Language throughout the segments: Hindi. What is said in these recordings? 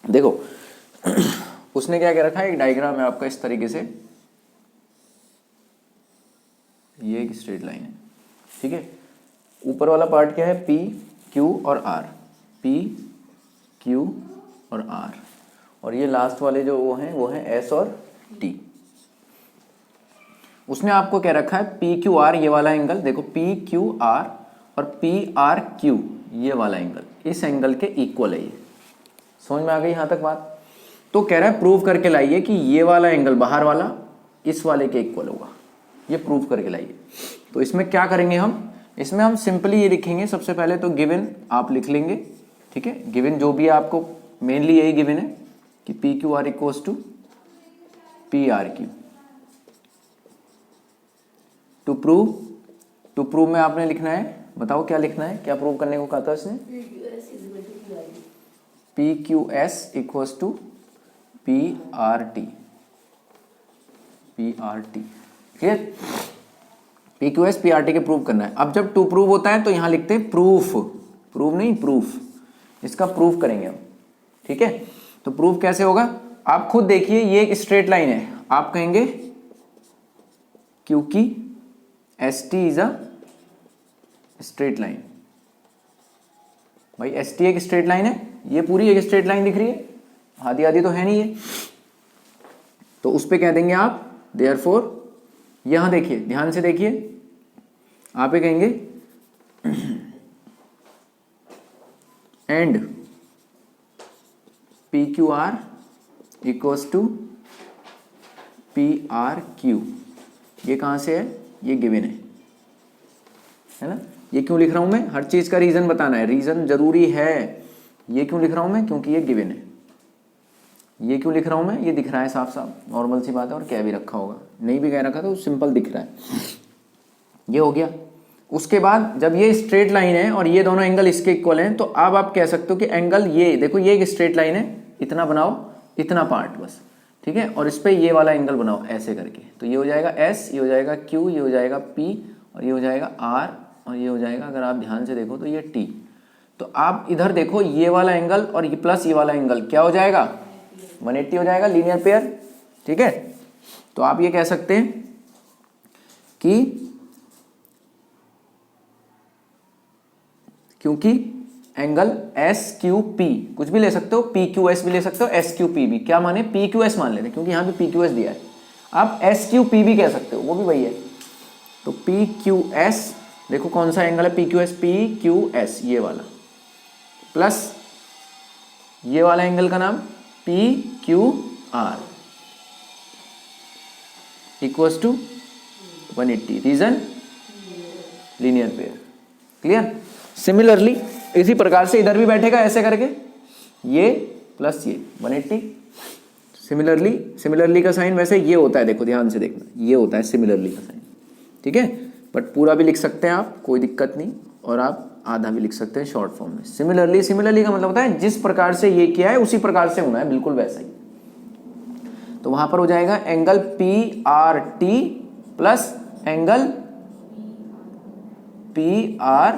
देखो उसने क्या कह रखा है, एक डायग्राम है आपका इस तरीके से, ये एक स्ट्रेट लाइन है, ठीक है। ऊपर वाला पार्ट क्या है, पी क्यू और आर, पी क्यू और आर, और ये लास्ट वाले जो वो हैं एस और टी। उसने आपको क्या रखा है, पी क्यू आर ये वाला एंगल, देखो पी क्यू आर और पी आर क्यू ये वाला एंगल इस एंगल के इक्वल है। ये समझ में आ गई यहाँ तक बात। तो कह रहा है प्रूव करके लाइए कि ये वाला एंगल बाहर वाला इस वाले के इक्वल होगा, ये प्रूव करके लाइए। तो इसमें क्या करेंगे हम, इसमें हम सिंपली ये लिखेंगे, सबसे पहले तो गिवन आप लिख लेंगे, ठीक है। गिवन जो भी है आपको मेनली यही गिवन है कि P Q R equals to P R Q. To prove में आपने लिखना है, बताओ क्या लिखना है, क्या प्रूव करने को कहा था इसने, P Q S equals to P R T, clear. P Q S P R T के प्रूव करना है। अब जब टू प्रूव होता है तो यहां लिखते हैं प्रूफ, प्रूव नहीं प्रूफ, इसका प्रूफ करेंगे हम, ठीक है। तो प्रूफ कैसे होगा, आप खुद देखिए, ये एक स्ट्रेट लाइन है, आप कहेंगे क्योंकि S T is a straight line. भाई एस टी एक स्ट्रेट लाइन है, ये पूरी एक स्ट्रेट लाइन दिख रही है, आधी आधी तो है नहीं ये, तो उस पे कह देंगे आप देयरफॉर, यहां देखिए ध्यान से देखिए, आप ये कहेंगे and P Q R equals to P R Q. ये कहां से है, ये गिवन है ना। ये क्यों लिख रहा हूं मैं, हर चीज का रीजन बताना है, रीजन जरूरी है। ये क्यों लिख रहा हूं मैं, क्योंकि ये गिवन है। ये क्यों लिख रहा हूं मैं, ये दिख रहा है साफ साफ, नॉर्मल सी बात है, और क्या भी रखा होगा, नहीं भी कह रखा तो सिंपल दिख रहा है, ये हो गया। उसके बाद जब ये स्ट्रेट लाइन है और ये दोनों एंगल इसके इक्वल हैं, तो अब आप कह सकते हो कि एंगल ये देखो, ये एक स्ट्रेट लाइन है, इतना बनाओ, इतना पार्ट बस, ठीक है, और इस पे ये वाला एंगल बनाओ ऐसे करके, तो ये हो जाएगा एस, ये हो जाएगा क्यू, ये हो जाएगा पी, और ये हो जाएगा आर, और ये हो जाएगा, अगर आप ध्यान से देखो तो ये टी। तो आप इधर देखो, ये वाला एंगल और ये प्लस ये वाला एंगल क्या हो जाएगा, 180 हो जाएगा, लीनियर पेयर, ठीक है। तो आप ये कह सकते हैं कि क्योंकि एंगल एस क्यू पी, कुछ भी ले सकते हो, पी क्यू एस भी ले सकते हो, एस क्यू पी भी, क्या माने पी क्यू एस मान लेते, क्योंकि यहां पे पी क्यू एस दिया है, आप एस क्यू पी भी कह सकते हो, वो भी वही है। तो पी क्यू एस, देखो कौन सा एंगल है, P Q S, P Q S ये वाला, प्लस ये वाला एंगल का नाम P Q R equals to 180, reason linear pair, clear. Similarly इसी प्रकार से इधर भी बैठेगा ऐसे करके, ये प्लस ये 180। सिमिलरली का साइन वैसे ये होता है, देखो ध्यान से देखना, ये होता है सिमिलरली का साइन, ठीक है। बट पूरा भी लिख सकते हैं आप, कोई दिक्कत नहीं, और आप आधा भी लिख सकते हैं शॉर्ट फॉर्म में। सिमिलरली का मतलब होता है जिस प्रकार से ये किया है उसी प्रकार से होना है, बिल्कुल वैसा ही। तो वहां पर हो जाएगा angle P R T plus angle P R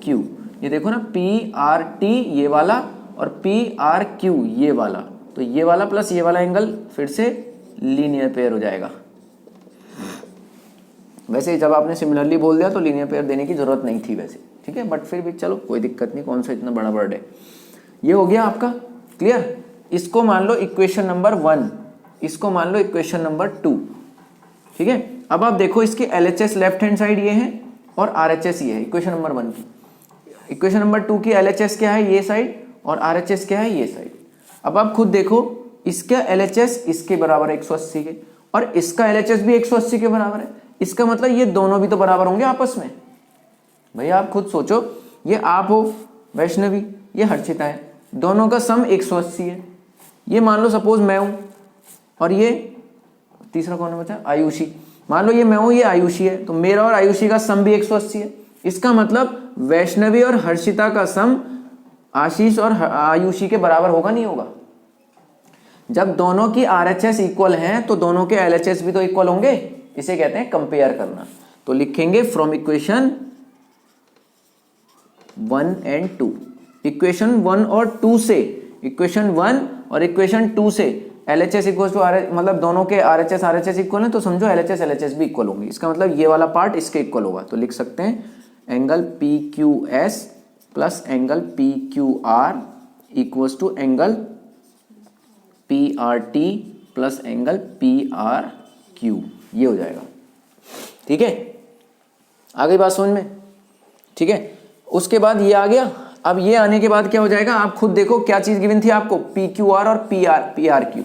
Q. ये देखो ना, पी आर टी ये वाला और पी आर क्यू ये वाला, तो ये वाला प्लस ये वाला एंगल फिर से लीनियर पेयर हो जाएगा। वैसे जब आपने सिमिलरली बोल दिया तो लीनियर पेयर देने की जरूरत नहीं थी वैसे, ठीक है, बट फिर भी चलो कोई दिक्कत नहीं, कौन सा इतना बड़ा वर्ड है। ये हो गया आपका क्लियर। इसको मान लो इक्वेशन नंबर 1, इसको मान लो इक्वेशन नंबर 2, ठीक है। अब आप देखो इसके LHS लेफ्ट हैंड साइड ये है और RHS ये है इक्वेशन नंबर 1 की। इक्वेशन नंबर 2 की LHS क्या है, ये साइड, और RHS क्या है, ये साइड। अब आप खुद देखो, इसका LHS इसके बराबर है 180 के, और इसका LHS भी 180 के बराबर है। इसका मतलब ये दोनों भी तो बराबर होंगे आपस में। भैया आप खुद सोचो, ये आप हो वैष्णवी, ये हर्षिता है, दोनों का सम 180 है। ये मान लो सपोज मैं हूं और ये तीसरा कौन है बचा, आयुषी। मान लो ये मैं हूं, ये आयुषी है, तो मेरा और आयुषी का सम भी 180 है। इसका मतलब वैष्णवी और हर्षिता का सम आशीष और आयुषी के बराबर होगा, नहीं होगा। जब दोनों की RHS इक्वल हैं तो दोनों के LHS भी तो इक्वल होंगे, इसे कहते हैं कंपेयर करना। तो लिखेंगे फ्रॉम इक्वेशन 1 एंड 2, इक्वेशन 1 और 2 से, इक्वेशन 1 और इक्वेशन 2 से LHS इक्वल टू मतलब दोनों के RHS इक्वल है, तो समझो LHS भी इक्वल होंगे। इसका मतलब ये वाला पार्ट इसके इक्वल होगा, तो लिख सकते हैं angle PQS plus angle PQR equal to angle PRT plus angle PRQ, ये हो जाएगा। ठीक है, आ गई बात समझ में? ठीक है, उसके बाद ये आ गया। अब ये आने के बाद क्या हो जाएगा, आप खुद देखो क्या चीज गिवन थी आपको, PQR और PRQ।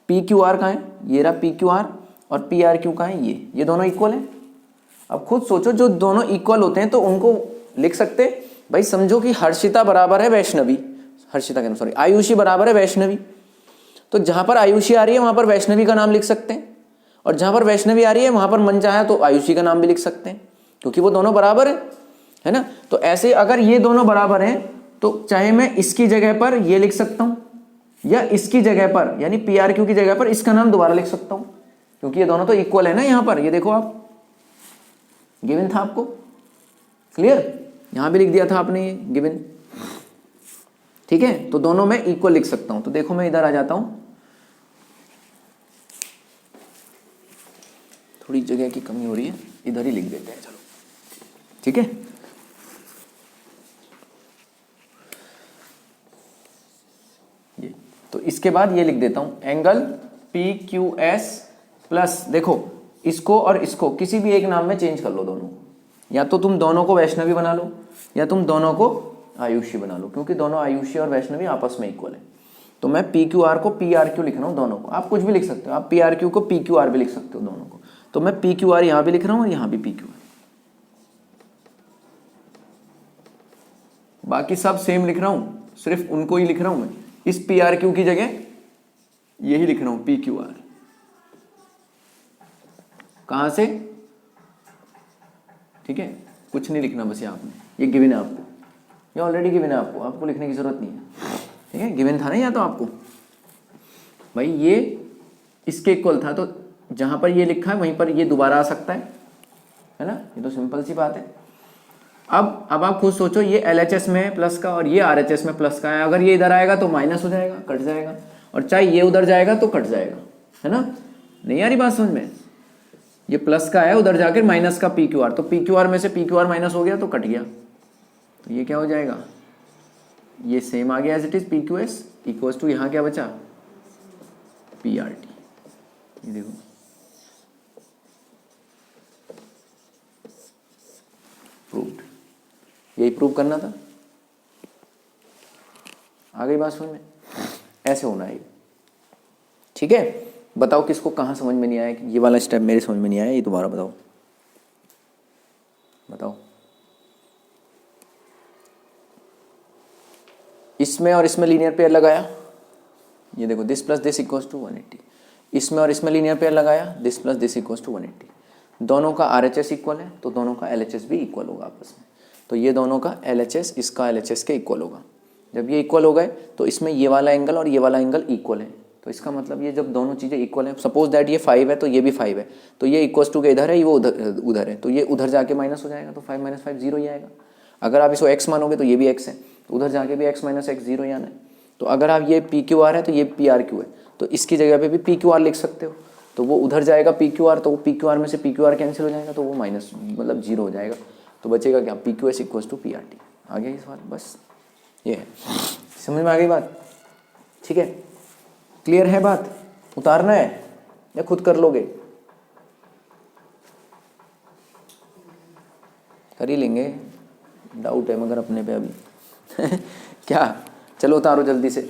PQR कहाँ है, ये रहा PQR, और PRQ कहाँ है, ये दोनों इक्वल है। अब खुद सोचो, जो दोनों इक्वल होते हैं तो उनको लिख सकते भाई, समझो कि हर्षिता बराबर है वैष्णवी, हर्षिता कहना सॉरी, आयुषी बराबर है वैष्णवी। तो जहां पर आयुषी आ रही है वहां पर वैष्णवी का नाम लिख सकते हैं, और जहां पर वैष्णवी आ रही है वहां पर मन चाहे तो आयुषी का नाम भी लिख सकते हैं, क्योंकि वो दोनों बराबर है ना। तो ऐसे अगर ये दोनों बराबर हैं तो चाहे मैं इसकी जगह पर ये लिख सकता हूं, या इसकी जगह पर यानी PRQ की जगह पर इसका नाम दोबारा लिख सकता हूं, क्योंकि ये दोनों तो इक्वल है ना। यहां पर ये देखो, आप गिवन था आपको, क्लियर, यहां भी लिख दिया था आपने ये गिवन। ठीक है, तो दोनों में इक्वल लिख सकता हूं। तो देखो मैं इधर आ जाता हूं, थोड़ी जगह की कमी हो रही है, इधर ही लिख देते हैं, चलो ठीक है। ये तो इसके बाद ये लिख देता हूं एंगल PQS प्लस, देखो इसको और इसको किसी भी एक नाम में चेंज कर लो दोनों, या तो तुम दोनों को वैष्णवी बना लो या तुम दोनों को आयुषी बना लो, क्योंकि दोनों आयुषी और वैष्णवी आपस में इक्वल है। तो मैं PQR को PRQ लिख रहा हूं, दोनों को। आप कुछ भी लिख सकते हो, आप PRQ को PQR भी लिख सकते हो, दोनों को। तो मैं PQR यहां भी लिख रहा हूं और यहां भी PQR, बाकी सब सेम लिख रहा हूं, सिर्फ उनको ही लिख रहा हूं मैं। इस PRQ की जगह यही लिख रहा हूं PQR। कहां से, ठीक है, कुछ नहीं लिखना, बस यहां आपने, ये गिवन है आपको, ये ऑलरेडी गिवन है आपको, आपको लिखने की जरूरत नहीं है। ठीक है, गिवन था ना या तो आपको भाई, ये इसके इक्वल था, तो जहां पर ये लिखा है वहीं पर ये दोबारा आ सकता है ना, ये तो सिंपल सी बात है। अब आप खुद सोचो, ये LHS में प्लस का और ये RHS में प्लस का है, अगर ये इधर आएगा तो माइनस हो जाएगा, कट जाएगा, और चाहे ये उधर जाएगा तो कट जाएगा, है ना। नहीं आ रही बात समझ में, ये प्लस का है, उधर जाकर माइनस का PQR, तो PQR में से PQR माइनस हो गया तो कट गया, तो ये क्या हो जाएगा, ये सेम आ गया as it is PQS equals to, यहां क्या बचा PRT। ये देखो, प्रूव्ड, यही प्रूव करना था। आ गई बात समझ में, ऐसे होना है। ठीक है, बताओ किसको कहां समझ में नहीं आया, कि ये वाला स्टेप मेरे समझ में नहीं आया, ये दोबारा बताओ, बताओ। इसमें और इसमें लीनियर पेयर लगाया, ये देखो this plus this equals to 180, इसमें और इसमें लीनियर पेयर लगाया, this plus this equals to 180। दोनों का RHS इक्वल है तो दोनों का LHS भी इक्वल होगा आपस में, तो ये दोनों का LHS इसका LHS के इक्वल होगा। जब ये इक्वल हो गए तो इसमें ये वाला एंगल और ये वाला एंगल इक्वल है, तो इसका मतलब ये जब दोनों चीज़ें इक्वल हैं, सपोज दैट ये 5 है तो ये भी 5 है, तो ये इक्वल्स टू के इधर है, ये वो उधर है, तो ये उधर जाके माइनस हो जाएगा, तो 5 - 5 0 ही आएगा। अगर आप इसको x मानोगे तो ये भी x है, तो उधर जाके भी x - x 0 ही आना है। तो अगर आप ये PQR है तो ये PRQ है, तो इसकी जगह पे भी PQR लिख सकते हो, तो वो उधर जाएगा PQR, तो वो PQR में से PQR कैंसिल हो जाएगा, तो वो माइनस मतलब 0 हो जाएगा, तो बचेगा क्या, PQS इक्वल्स टू PRT। आ गया ये सवाल, बस ये है, समझ में आ गई बात। ठीक है, क्लियर है बात, उतारना है या खुद कर लोगे, कर ही लेंगे, डाउट है मगर अपने पे अभी क्या, चलो उतारो जल्दी से।